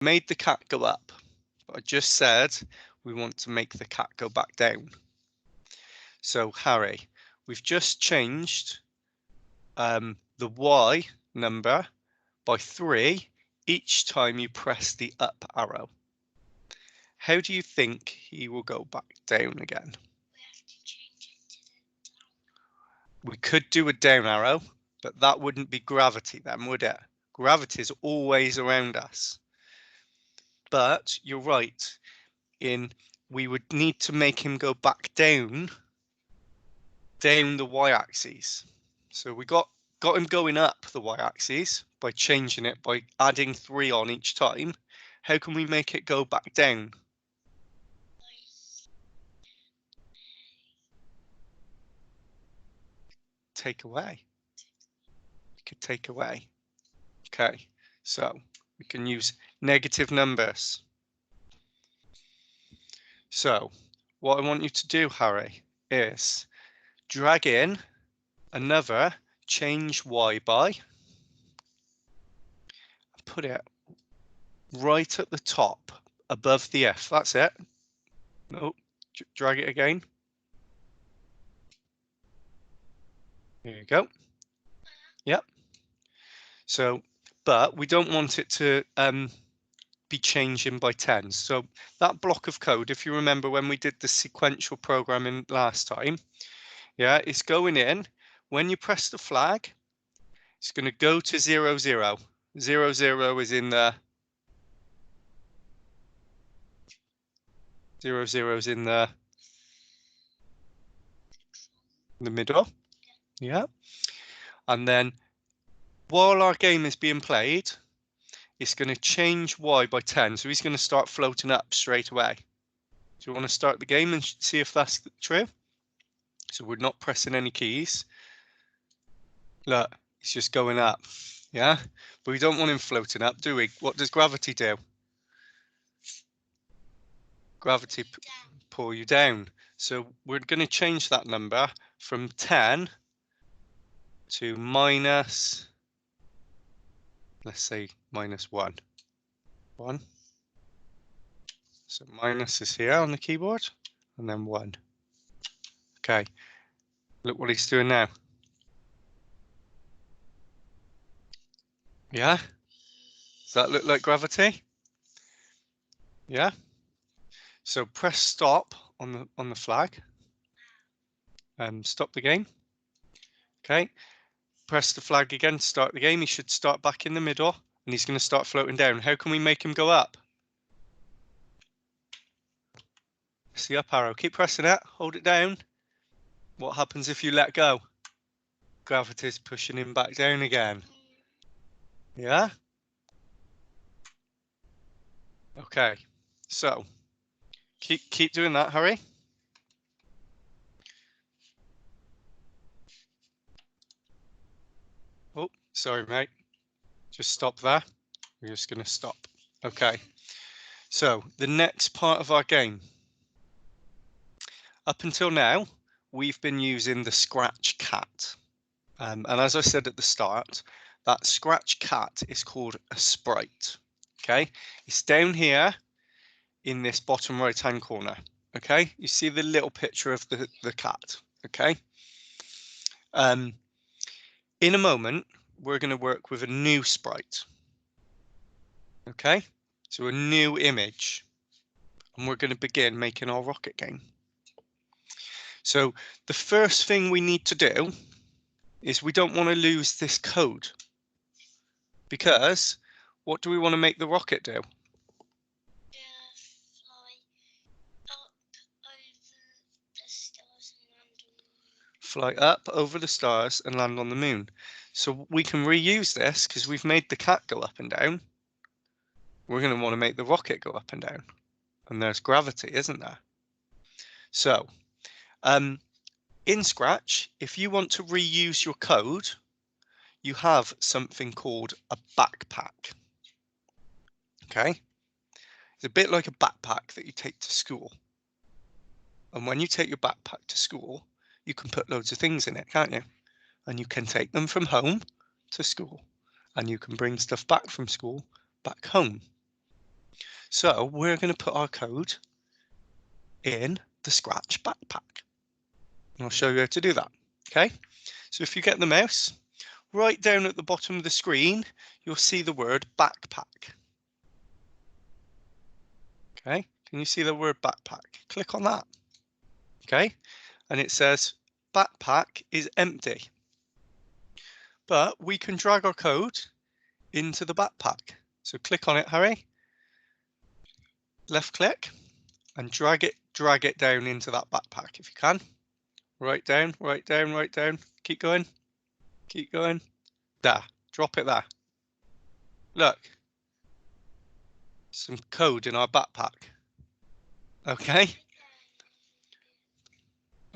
made the cat go up, but I just said we want to make the cat go back down. So Harry, we've just changed the Y number by 3 each time you press the up arrow. How do you think he will go back down again? We have to change it to the down. We could do a down arrow, but that wouldn't be gravity then, would it? Gravity is always around us. But you're right, we would need to make him go back down the y-axis. So we got him going up the y-axis by changing it, by adding 3 on each time. How can we make it go back down? Take away. We could take away. Okay, so we can use negative numbers. So what I want you to do, Harry, is drag in another change y by, put it right at the top above the F. That's it. No, drag it again. There you go. Yep. So, but we don't want it to be changing by 10. So that block of code, if you remember when we did the sequential programming last time, yeah, it's going in. When you press the flag, it's going to go to 0, 0. 0, 0 is in the 0, 0 is in the middle. Yeah. And then while our game is being played, it's going to change y by 10. So he's going to start floating up straight away. So we want to start the game and see if that's true. So we're not pressing any keys. Look, it's just going up. Yeah, but we don't want him floating up, do we? What does gravity do? Gravity pull you down. So we're going to change that number from 10 to minus, let's say minus 1. 1. So minus is here on the keyboard, and then 1. Okay, look what he's doing now. Yeah? Does that look like gravity? Yeah? So press stop on the flag and stop the game. Okay, press the flag again to start the game. He should start back in the middle and he's going to start floating down. How can we make him go up? It's the up arrow. Keep pressing it, hold it down. What happens if you let go? Gravity's pushing him back down again. Yeah? Okay, so keep doing that, Harry. Oh, sorry, mate. Just stop there. We're just going to stop. Okay, so the next part of our game. Up until now, we've been using the Scratch cat. And as I said at the start, that Scratch cat is called a sprite. Okay, it's down here in this bottom right hand corner. Okay, you see the little picture of the cat. Okay, in a moment we're going to work with a new sprite. Okay, so a new image, and we're going to begin making our rocket game. So the first thing we need to do is we don't want to lose this code, because what do we want to make the rocket do? Fly up over the stars and land on the moon. So we can reuse this because we've made the cat go up and down. We're going to want to make the rocket go up and down. And there's gravity, isn't there? So in Scratch, if you want to reuse your code, you have something called a backpack. Okay? It's a bit like a backpack that you take to school. And when you take your backpack to school, you can put loads of things in it, can't you? And you can take them from home to school, and you can bring stuff back from school back home. So we're going to put our code in the Scratch backpack. And I'll show you how to do that. Okay, so if you get the mouse, right down at the bottom of the screen, you'll see the word backpack. Okay, can you see the word backpack? Click on that. Okay, and it says backpack is empty. But we can drag our code into the backpack. So click on it, Harry. Left click and drag it down into that backpack if you can. Right down, right down, right down. Keep going. Keep going. There. Drop it there. Look. Some code in our backpack. Okay.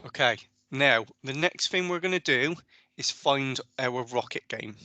Okay. Now, the next thing we're going to do is find our rocket game.